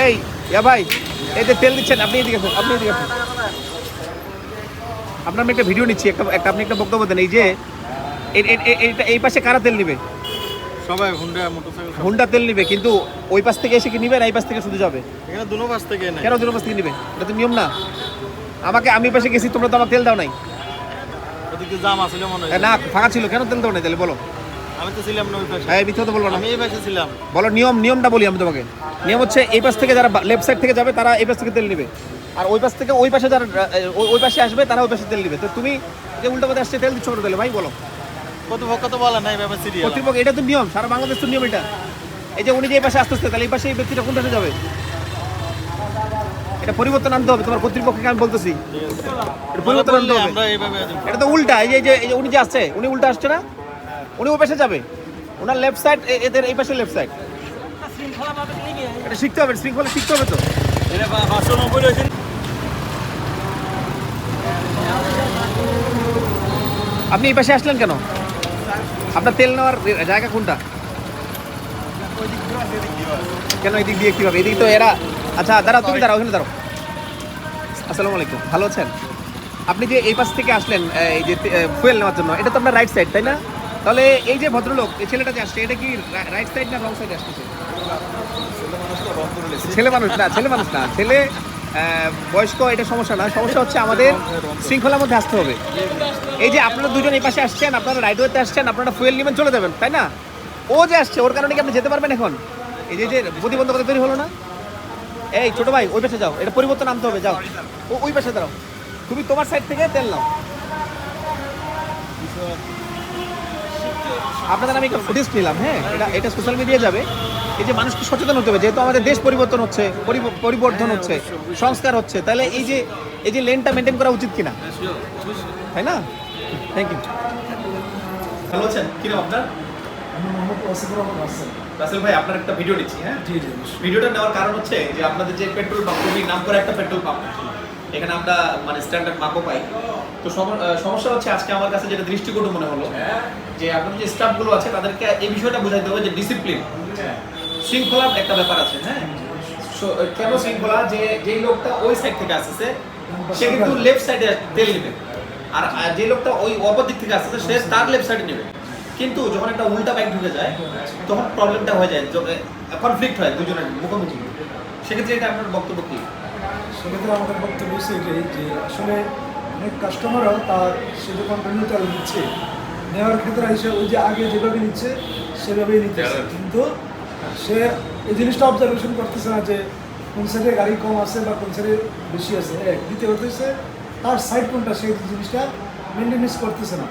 এই ভাই, এই যে তেল দিচ্ছেন, আপনি এদিকে আসুন, আপনি এদিকে আসুন। আপনার আমি একটা ভিডিও নিচ্ছি, আপনি একটা বক্তব্য দেন। এই যে এই পাশে কারা তেল নিবে? সবাই হুন্ডা তেল নিবে, কিন্তু ওই পাশ থেকে এসে কি নিবে না এই পাশ থেকে শুধু যাবে? এখানে দুনো পাশ থেকে নেয়। কেন দুটো পাশ থেকে নিবে? এটা তো নিয়ম না। আমি পাশে গেছি, তোমরা তো আমাকে তেল দাও নাই। ওদিকে জাম আছিল মনে হয়। না, ফাঁকা ছিল, কেন তেল দাও নাই তাহলে বলো? আমি তো ছিলাম না ওই পাশে। হ্যাঁ, মিথ্যা তো বলবো না। আমি এই পাশে ছিলাম। বলো নিয়মটা বলি আমি তোমাকে। নিয়ম হচ্ছে এই পাশ থেকে যারা লেফট সাইড থেকে যাবে তারা এই পাশ থেকে তেল নিবে, আর ওই পাশ থেকে ওই পাশে যারা ওই পাশে আসবে তারা ওই পাশে তেল নিবে। তো তুমি যে উল্টো পথে আসছে তেল দিচ্ছ করে দিলে ভাই, বলো? কর্তৃপক্ষ তো বলে নাই ব্যাপার সিরিয়াল। কর্তৃপক্ষ, এটা তো নিয়ম, সারা বাংলাদেশ তো নিয়ম এটা। এই যে উনি যে এই পাশে আসতে তাহলে এই পাশে এই ব্যক্তিটা কোন পাশে যাবে? এটা পরিবর্তন আনতে হবে, তোমার কর্তৃপক্ষকে আমি বলতেছি এটা পরিবর্তন আনতে হবে। আমরা এইভাবে এটা তো উল্টা। এই যে উনি যে আসছে, উনি উল্টা আসছে না, উনি ওই পাশে যাবে, ওনার লেফট সাইড, এদের এই পাশে লেফট সাইড। এটা শিখতে হবে, শৃঙ্খলা শিখতে হবে তো। এটা 590 হয়েছে। আপনি এই পাশে আসলেন কেন? আপনার তেল নেওয়ার জায়গা কোনটা? কেন এদিক দিয়ে কীভাবে? এদিক তো এরা। আচ্ছা দাঁড়াও, তুমি দাঁড়াও, ওখানে দাঁড়াও। আসসালামু আলাইকুম, ভালো আছেন? আপনি যে এই পাশ থেকে আসলেন এই যে ফুয়েল নেওয়ার জন্য, এটা তো আপনার রাইট সাইড, তাই না? তাহলে এই যে ভদ্রলোক, এই ছেলেটা যে আসছে, এটা কি রাইট সাইড না রং সাইডে আসতেছে? ছেলে মানুষ না, ছেলে বয়স্ক, এটা সমস্যা না। সমস্যা হচ্ছে আমাদের শৃঙ্খলার মধ্যে আসতে হবে। এই যে আপনারা দুজন এই পাশে আসছেন, আপনারা রাইট ওয়েতে আসছেন, আপনারা ফুয়েল নেবেন চলে যাবেন, তাই না? ও যে আসছে, ওর কারণে কি আপনি যেতে পারবেন এখন? এই যে প্রতিবন্ধকতা তৈরি হলো না? এই ছোট ভাই, ওই পাশে যাও, এটা পরিবর্তন আনতে হবে, যাও ওই পাশে দাঁড়াও। তুমি তোমার সাইড থেকে তেল নাও। আপনাদের আমি একটা ফুটেজ নিলাম, হ্যাঁ, এটা সোশ্যাল মিডিয়ায় যাবে। এই যে মানুষকে সচেতন হতে হবে, যেহেতু আমাদের দেশ পরিবর্তন হচ্ছে, পরিবর্তন হচ্ছে, সংস্কার হচ্ছে, তাহলে এই যে লেনটা মেনটেন করা উচিত কিনা, তাই না? Thank you. ভালো আছেন? কি নাম আপনার? রাসেল ভাই, আপনার একটা ভিডিও নিচ্ছি। হ্যাঁ, ভিডিওটা নেওয়ার কারণ হচ্ছে যে আপনাদের যে পেট্রোল পাম্প, খুবই নাম করে একটা পেট্রোল পাম্প, এখানে আমরা মানে স্ট্যান্ডার্ড মাপও পাই। তো সমস্যা হচ্ছে আজকে আমার কাছে যেটা দৃষ্টিকটু মনে হলো, যে আপনাদের যে স্টাফগুলো আছে তাদেরকে এই বিষয়টা বোঝাইতে হবে যে ডিসিপ্লিন, শৃঙ্খলার একটা ব্যাপার আছে। হ্যাঁ, কেন শৃঙ্খলা? যেই লোকটা ওই সাইড থেকে আসছে সে কিন্তু লেফট সাইডে তেল নেবে, আর যে লোকটা ওই অপর দিক থেকে আসছে সে তার লেফট সাইডে নেবে। কিন্তু যখন একটা উল্টা বাইক ঢুকে যায় তখন প্রবলেমটা হয়ে যায়, কনফ্লিক্ট হয় দুজনের মুখোমুখি। সেক্ষেত্রে এটা আপনার বক্তব্য কি? সেক্ষেত্রে আমাদের বক্তব্য হচ্ছে এটাই যে আসলে অনেক কাস্টমারও তার সে যখন রেনুটাল নিচ্ছে, নেওয়ার ক্ষেত্রে এসে ওই যে আগে যেভাবে নিচ্ছে সেভাবেই নিচ্ছে, কিন্তু সে এই জিনিসটা অবজারভেশন করতেছে না যে কোন সাইডে গাড়ি কম আছে বা কোন সাইডে বেশি আছে। দ্বিতীয় হচ্ছে তার সাইড কোনটা, সেই জিনিসটা মেনটেনেন্স করতেছে না।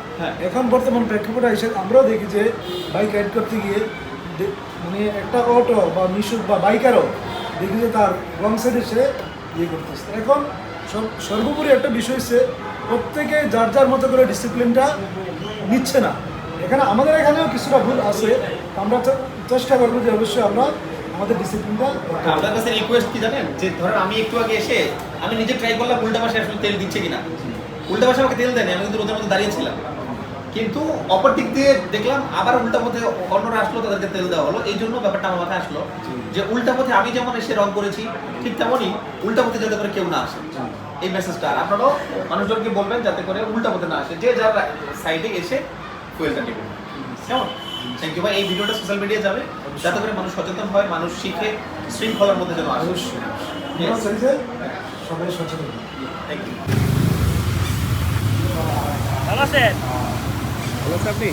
এখন বর্তমান প্রেক্ষাপটে এসে আমরাও দেখি যে বাইক রাইড করতে গিয়ে মানে একটা অটো বা মিশুক বা বাইকারও দেখি যে তার রং সাইডে সে ইয়ে করতেছে। এখন সর্বোপরি একটা বিষয় হচ্ছে প্রত্যেকে যার যার মতো করে ডিসিপ্লিনটা নিচ্ছে না। আমাদের এখানেও কিছুটা ভুল আছে, আমরা চেষ্টা করবো যে অবশ্যই আমরা আমাদের ডিসিপ্লিনটা। আপনার কাছে রিকোয়েস্ট কি জানেন, যে ধরেন আমি একটু আগে এসে আমি নিজে ট্রাই করলাম উল্টা পাশে আসলে তেল দিচ্ছে কিনা। উল্টা পাশে আমাকে তেল দেয়নি, আমি কিন্তু রোদের মধ্যে দাঁড়িয়েছিলাম, কিন্তু অপর দিক দিয়ে দেখলাম আবার উল্টা পথে অন্যরা আসলো, তাদেরকে তেল দেওয়া হলো। এই জন্য ব্যাপারটা আমার মাথায় আসলো যে উল্টা পথে আমি যেমন এসে রং করেছি, ঠিক তেমনই উল্টা পথে যাতে করে কেউ না আসে, এই মেসেজটা। আর আপনারাও মানুষজনকে বলবেন যাতে করে উল্টা পথে না আসে, যে যার সাইডে এসে ফুয়েলটা নেবেন। কেমন? থ্যাংক ইউ ভাই। এই ভিডিওটা সোশ্যাল মিডিয়ায় যাবে যাতে করে মানুষ সচেতন হয়, মানুষ শিখে, শৃঙ্খলার মধ্যে যেন আসে। সবাই সচেতন। Thank you. ভালো আছেন? ভালো আছেন আপনি?